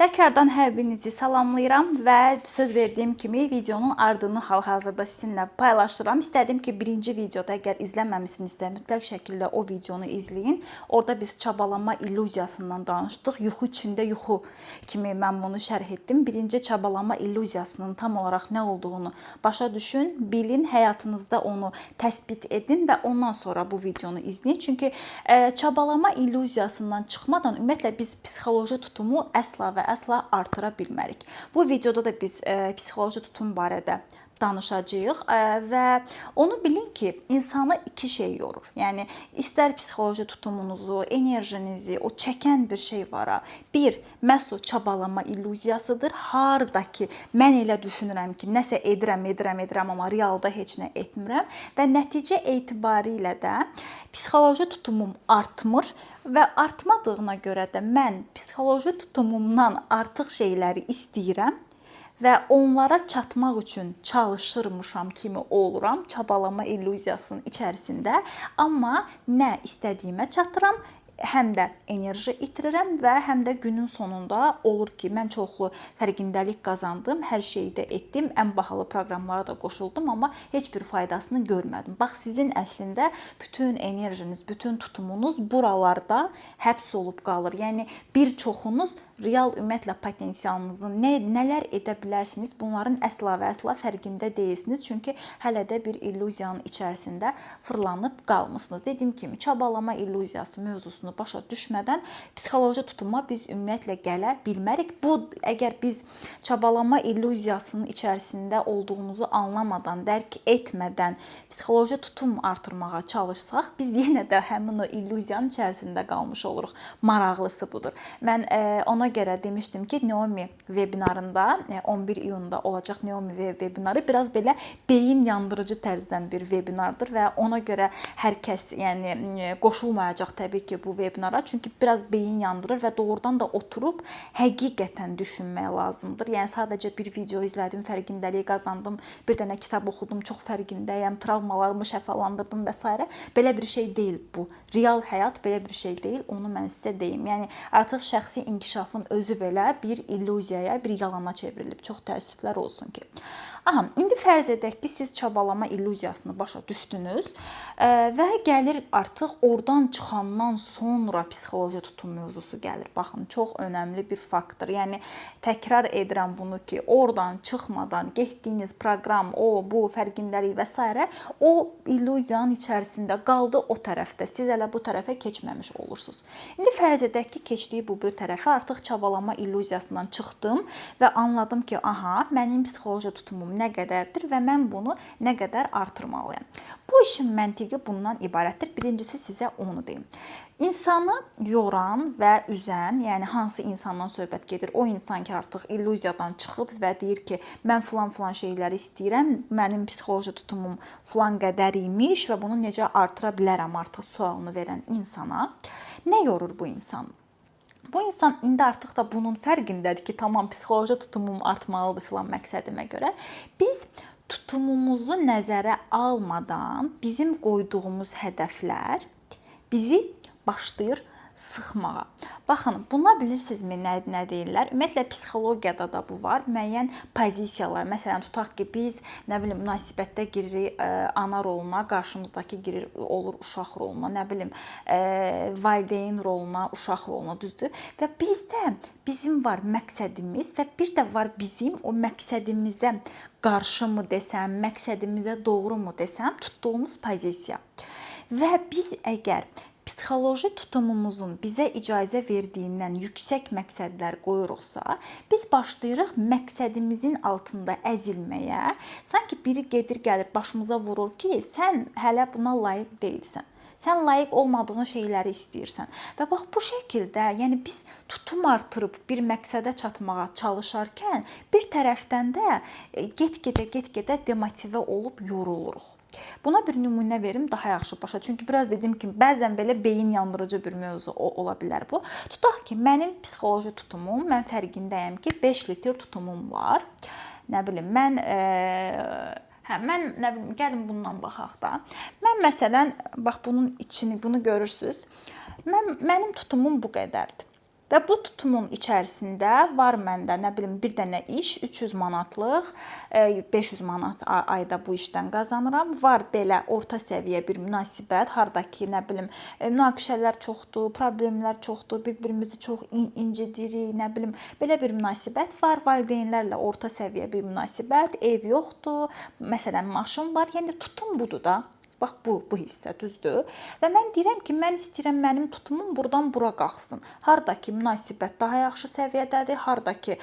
Təkrardan hər birinizi salamlayıram və söz verdiyim kimi videonun ardını hal-hazırda sizinlə paylaşıram. İstədim ki, birinci videoda əgər izləməmisinizsə, mütləq şəkildə o videonu izləyin. Orada biz çabalama illüziyasından danışdıq. Yuxu içində yuxu kimi mən bunu şərh etdim. Birinci çabalama illüziyasının tam olaraq nə olduğunu başa düşün, bilin, həyatınızda onu təsbit edin və ondan sonra bu videonu izləyin. Çünki çabalama illüziyasından çıxmadan ümumiyyətlə biz psixoloji tutumu əsla və əsla artıra bilmərik. Bu videoda da biz psixoloji tutum barədə danışacağıq və onu bilin ki, insanı iki şey yorur. Yəni istər psixoloji tutumunuzu, enerjinizi, o çəkən bir şey var. Bir, məhz o çabalama illüziyasıdır. Harda ki, mən elə düşünürəm ki, nəsə edirəm, amma realda heç nə etmirəm və nəticə etibarilə də psixoloji tutumum artmır. Və artmadığına görə də mən psixoloji tutumumdan artıq şeyləri istəyirəm və onlara çatmaq üçün çalışırmışam kimi oluram çabalama illüziyasının içərisində. Amma nə istədiyimə çatıram, həm də enerji itirirəm və həm də günün sonunda olur ki, mən çoxlu fərqindəlik qazandım, hər şeyi də etdim, ən bahalı proqramlara da qoşuldum, amma heç bir faydasını görmədim. Bax, sizin əslində bütün enerjiniz, bütün tutumunuz buralarda həbs olub qalır. Yəni bir çoxunuz real ümumiyyətlə potensialınızın nələr edə bilərsiniz, bunların əsla və əsla fərqində deyilsiniz. Çünki hələ də bir illüziyanın içərisində fırlanıb qalmısınız. Dediyim kimi, çabalama illüziyası mövzusunu başa düşmədən psixoloji tutuma biz ümumiyyətlə gələ bilmərik. Bu, əgər biz çabalama illüziyasının içərisində olduğumuzu anlamadan, dərk etmədən psixoloji tutum artırmağa çalışsaq, biz yenə də həmin o illüziyanın içərisində qalmış oluruq. Maraqlısı budur. Mən ona görə demişdim ki, Naomi webinarında 11 iyunda olacaq Naomi webinarı biraz belə beyin yandırıcı tərzdən bir webinardır və ona görə hər kəs qoşulmayacaq təbii ki bu webinara. Çünki biraz beyin yandırır və doğrudan da oturub həqiqətən düşünmək lazımdır. Yəni sadəcə bir video izlədim, fərqindəlik qazandım, bir dənə kitab oxudum, çox fərqindəyəm, travmalarımı şəfalandırdım və s. Belə bir şey deyil bu. Real həyat belə bir şey deyil. Onu mən sizə deyim. Yəni artıq şəxsi inkişafın özü belə bir illüziyaya, bir yalana çevrilib. Çox təəssüflər olsun ki. Aha, indi fərz edək ki, siz çabalama illüziyasını başa düşdünüz və gəlir artıq oradan çıxandan sonra psixoloji tutum mövzusu gəlir. Baxın, çox önəmli bir faktor. Yəni təkrar edirəm bunu ki, oradan çıxmadan getdiyiniz proqram, bu fərqindəlik və s. o illüziyanın içərisində qaldı o tərəfdə. Siz elə bu tərəfə keçməmiş olursunuz. İndi fərz edək ki, keçdiyi bu bir tərəfə artıq çabalama illüziyasından çıxdım və anladım ki, aha, mənim psixoloji tutumum nə qədərdir və mən bunu nə qədər artırmalıyam. Bu işin məntiqi bundan ibarətdir. Birincisi sizə onu deyim. İnsanı yoran və üzən, yəni hansı insandan söhbət gedir, o insan ki artıq illüziyadan çıxıb və deyir ki, mən filan şeyləri istəyirəm, mənim psixoloji tutumum filan qədər imiş və bunu necə artıra bilərəm artıq sualını verən insana nə yorur bu insan? Bu insan indi artıq da bunun fərqindədir ki, tamam, psixoloji tutumum artmalıdır filan məqsədimə görə. Biz tutumumuzu nəzərə almadan bizim qoyduğumuz hədəflər bizi başlayır sıxmağa. Baxın, buna bilirsinizmi nə deyirlər? Ümumiyyətlə psixologiyada da bu var. Müəyyən pozisiyalar. Məsələn, tutaq ki, biz münasibətdə giririk ana roluna, qarşımızdakı girir olur uşaq roluna, valideyn roluna, uşaq roluna, düzdür? Və bizdə bizim var məqsədimiz və bir də var bizim o məqsədimizə qarşı mı desəm, məqsədimizə doğru mu desəm, tutduğumuz pozisiya. Və biz əgər psixoloji tutumumuzun bizə icazə verdiyindən yüksək məqsədlər qoyuruqsa, biz başlayırıq məqsədimizin altında əzilməyə. Sanki biri gedir, gəlir başımıza vurur ki, sən hələ buna layiq deyilsən. Sən layiq olmadığın şeyləri istəyirsən. Və bax, bu şəkildə, yəni biz tutum artırıb bir məqsədə çatmağa çalışarkən, bir tərəfdən də get-gedə demotivə olub yoruluruq. Buna bir nümunə verim, daha yaxşı başa. Çünki biraz dedim ki, bəzən belə beyin yandırıcı bir mövzu ola bilər bu. Tutaq ki, mənim psixoloji tutumum, mən fərqindəyəm ki, 5 litr tutumum var. Gəlin bundan baxaq da. Mən məsələn, bax bunun içini, bunu görürsünüz. Mənim tutumum bu qədərdir. Və bu tutumun içərisində var məndə nə bilim bir dənə iş 300 manatlıq, 500 manat ayda bu işdən qazanıram. Var belə orta səviyyə bir münasibət, hardakı nə bilim münaqişələr çoxdur, problemlər çoxdur, bir-birimizi çox incidirik, nə bilim belə bir münasibət var. Valideynlərlə orta səviyyə bir münasibət, ev yoxdur, məsələn maşın var. Yəni tutum budur da. Bax bu hissə düzdür. Və mən deyirəm ki, mən istəyirəm mənim tutumum burdan bura qalxsın. Hardakı münasibət daha yaxşı səviyyədədir, hardakı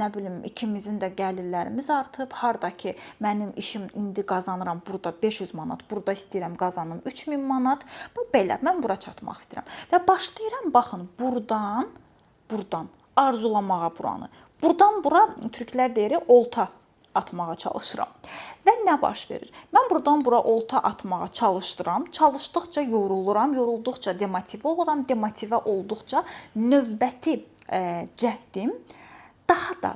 nə bilim ikimizin də gəlirlərimiz artıb, hardakı mənim işim indi qazanıram burada 500 manat, burada istəyirəm qazanım 3000 manat. Bu belə mən bura çatmaq istəyirəm. Və başlayıram baxın burdan arzulamağa buranı. Burdan bura türklər deyir olta atmağa çalışıram. Və nə baş verir? Mən buradan bura olta atmağa çalışdıram. Çalışdıqca yoruluram, yorulduqca demotivə oluram, demotivə olduqca növbəti cəhdim daha da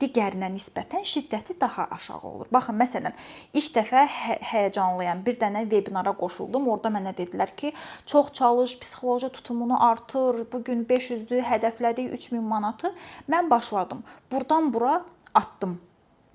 digərinə nisbətən şiddəti daha aşağı olur. Baxın, məsələn, ilk dəfə həyəcanlıyam. Bir dənə vebinara qoşuldum. Orada mənə dedilər ki, çox çalış, psixoloji tutumunu artır. Bu gün 500-dür, hədəflədik 3000 manatı. Mən başladım. Buradan bura atdım.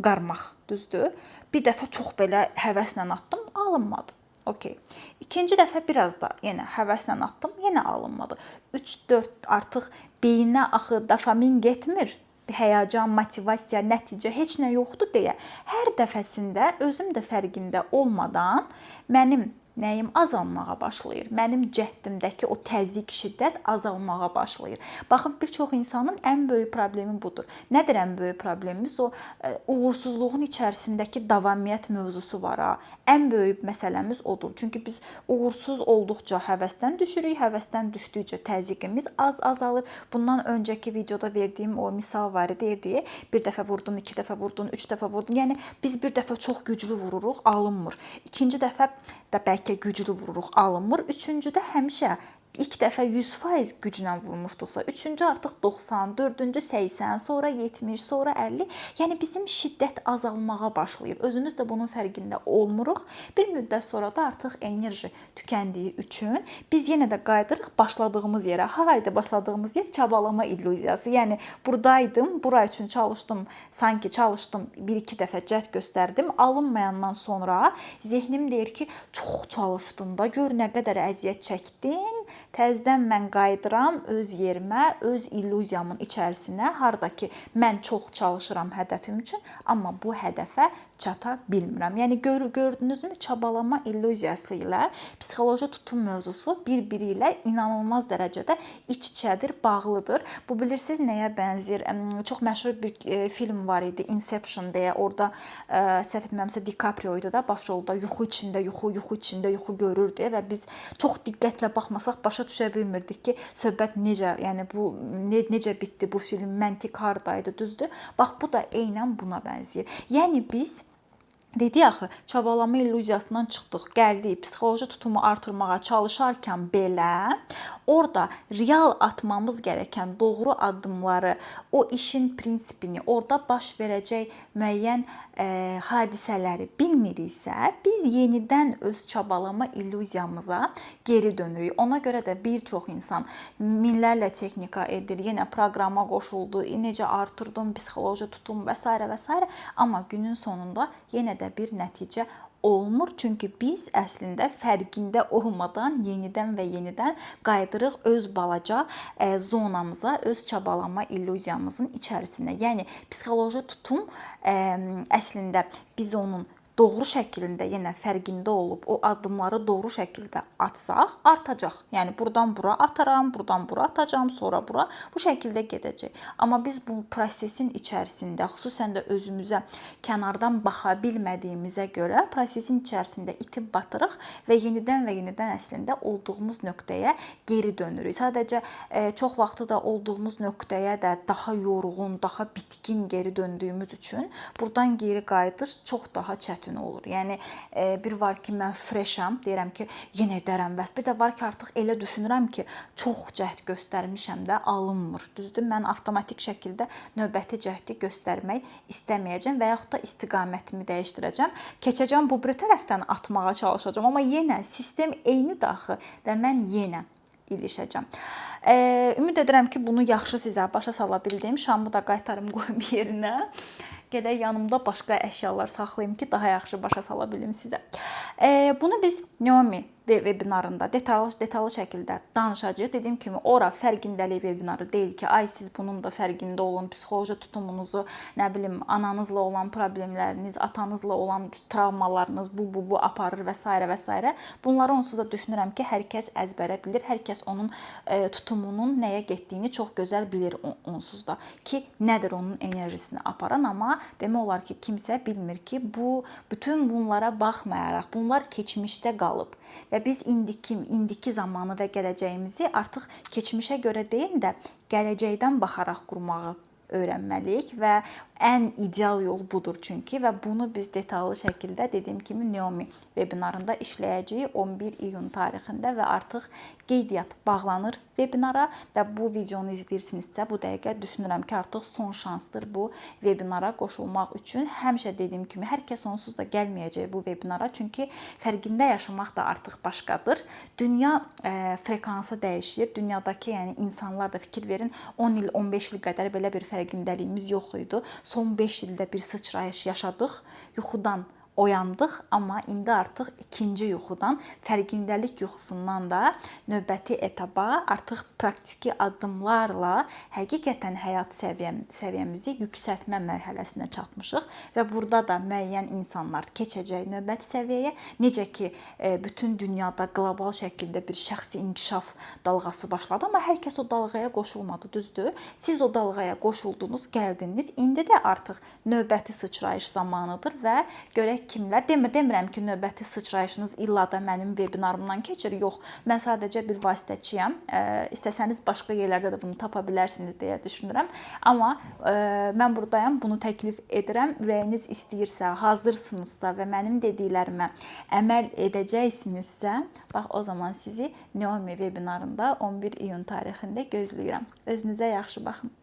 Qarmaq, düzdür? Bir dəfə çox belə həvəslə atdım, alınmadı. Okay. İkinci dəfə biraz da yenə həvəslə atdım, yenə alınmadı. 3-4 artıq beyinə axı dopamin getmir. Həyəcan, motivasiya, nəticə heç nə yoxdur deyə hər dəfəsində özüm də fərqində olmadan mənim nəyim azalmağa başlayır. Mənim cəhdimdəki o təzyiq, şiddət azalmağa başlayır. Baxın, bir çox insanın ən böyük problemi budur. Nədir ən böyük problemimiz? O uğursuzluğun içərisindəki davamiyyət mövzusu var ha. Ən böyük məsələmiz odur. Çünki biz uğursuz olduqca həvəsdən düşürük, həvəsdən düşdükcə təzyiqimiz azalır. Bundan öncəki videoda verdiyim o misal var idi. Bir dəfə vurdun, 2 dəfə vurdun, 3 dəfə vurdun. Yəni biz bir dəfə çox güclü vururuq, alınmır. İkinci dəfə də bəlkə güclü vururuq, alınmır. Üçüncüdə həmişə İlk dəfə 100% güclə vurmuşduqsa, üçüncü artıq 90, dördüncü 80, sonra 70, sonra 50. Yəni bizim şiddət azalmağa başlayır. Özümüz də bunun fərqində olmuruq. Bir müddət sonra da artıq enerji tükəndiyi üçün biz yenə də qayıdırıq başladığımız yerə. Haraydı başladığımız yer? Çabalama illüziyası. Yəni buradaydım, bura üçün çalışdım, sanki çalışdım, 1-2 dəfə cəhd göstərdim. Alınmayandan sonra zehnim deyir ki, çox çalışdın da, gör nə qədər əziyyət çəkdin. Təzədən mən qayıdıram öz yerimə, öz illüziyamın içərisinə, harda ki mən çox çalışıram hədəfim üçün, amma bu hədəfə çata bilmirəm. Yəni gördünüzmü, çabalama illüziyası ilə psixoloji tutum mövzusu bir-biri ilə inanılmaz dərəcədə iç-içədir, bağlıdır. Bu bilirsiniz nəyə bənzəyir? Çox məşhur bir film var idi, Inception deyə. Orada səhv etmirəmsə DiCaprio idi da, başrolda yuxu içində yuxu görürdü və biz çox diqqətlə baxmasaq başa düşə bilmirdik ki, söhbət necə, yəni bu necə bitdi bu film, məntiq hardaydı, düzdür? Bax bu da eynən buna bənzəyir. Yəni biz dedik axı, çabalama illüziyasından çıxdıq, gəldik, psixoloji tutumu artırmağa çalışarkən belə orada real atmamız gərəkən doğru addımları, o işin prinsipini, orada baş verəcək müəyyən hadisələri bilmiriksə, biz yenidən öz çabalama illüziyamıza geri dönürük. Ona görə də bir çox insan minlərlə texnika edir, yenə proqrama qoşuldu, necə artırdım psixoloji tutum və s. və s. Amma günün sonunda yenə də bir nəticə olmur. Çünki biz əslində fərqində olmadan yenidən və yenidən qayıdırıq öz balaca zonamıza, öz çabalama illüziyamızın içərisinə. Yəni psixoloji tutum əslində biz onun doğru şəkildə, yenə fərqində olub o addımları doğru şəkildə atsaq, artacaq. Yəni buradan bura ataram, buradan bura atacağam, sonra bura bu şəkildə gedəcək. Amma biz bu prosesin içərisində, xüsusən də özümüzə kənardan baxa bilmədiyimizə görə prosesin içərisində itib batırıq və yenidən əslində olduğumuz nöqtəyə geri dönürük. Sadəcə çox vaxtı da olduğumuz nöqtəyə də daha yorğun, daha bitkin geri döndüyümüz üçün buradan geri qayıdış çox daha çətin olur. Yəni bir var ki, mən fresham, deyirəm ki, yenə edərəm bəs. Bir də var ki, artıq elə düşünürəm ki, çox cəhd göstərmişəm də alınmır. Düzdür? Mən avtomatik şəkildə növbəti cəhdi göstərmək istəməyəcəm və yaxud da istiqamətimi dəyişdirəcəm. Keçəcəm bu bir tərəfdən atmağa çalışacağam, amma yenə sistem eyni daxı və mən yenə ilişəcəm. Ümid edirəm ki, bunu yaxşı sizə başa sala bildim. Şamı da qaytarım qoyum yerinə. Gedək yanımda başqa əşyalar saxlayım ki, daha yaxşı başa sala bilim sizə. Bunu biz Naomi vebinarında detallı şəkildə danışacağıq. Dediyim kimi, ora fərqindəlik vebinarı deyil ki, ay siz bunun da fərqində olun, psixoloji tutumunuzu, nə bilim, ananızla olan problemləriniz, atanızla olan travmalarınız bu aparır və s. və s. Bunları onsuz da düşünürəm ki, hər kəs əzbərə bilir, hər kəs onun tutumunun nəyə getdiyini çox gözəl bilir onsuz da ki, nədir onun enerjisini aparan, amma demək olar ki, kimsə bilmir ki, bütün bunlara baxmayaraq, bunlar keçmişdə qalıb. Və biz indiki zamanı və gələcəyimizi artıq keçmişə görə deyil də, gələcəkdən baxaraq qurmağı öyrənməliyik və ən ideal yol budur çünki və bunu biz detallı şəkildə dediyim kimi Naomi vebinarında işləyəcəyik 11 iyun tarixində və artıq qeydiyyat bağlanır vebinara və bu videonu izləyirsinizsə bu dəqiqə düşünürəm ki, artıq son şansdır bu vebinara qoşulmaq üçün. Həmişə dediyim kimi hər kəs onsuz da gəlməyəcək bu vebinara çünki fərqində yaşamaq da artıq başqadır. Dünya frekansı dəyişir. Dünyadakı yəni insanlar da fikir verin 10 il, 15 il qədər belə bir fərqindəliyimiz yox idi. Son 5 ildə bir sıçrayış yaşadıq, yuxudan oyandıq, amma indi artıq ikinci yuxudan, fərqindəlik yuxusundan da növbəti etaba artıq praktiki addımlarla həqiqətən həyat səviyyəmizi yüksəltmə mərhələsinə çatmışıq və burada da müəyyən insanlar keçəcək növbəti səviyyəyə. Necə ki, bütün dünyada qlobal şəkildə bir şəxsi inkişaf dalğası başladı, amma hər kəs o dalğaya qoşulmadı, düzdür? Siz o dalğaya qoşuldunuz, gəldiniz. İndi də artıq növbəti sıçrayış zamanıdır və görək kimlər. Demirəm ki, növbəti sıçrayışınız illa da mənim vebinarımdan keçir. Yox, mən sadəcə bir vasitəçiyəm. İstəsəniz başqa yerlərdə də bunu tapa bilərsiniz deyə düşünürəm. Amma mən buradayam, bunu təklif edirəm. Ürəyiniz istəyirsə, hazırsınızsa və mənim dediklərimə əməl edəcəksinizsə, bax o zaman sizi Naomi vebinarında 11 iyun tarixində gözləyirəm. Özünüzə yaxşı baxın.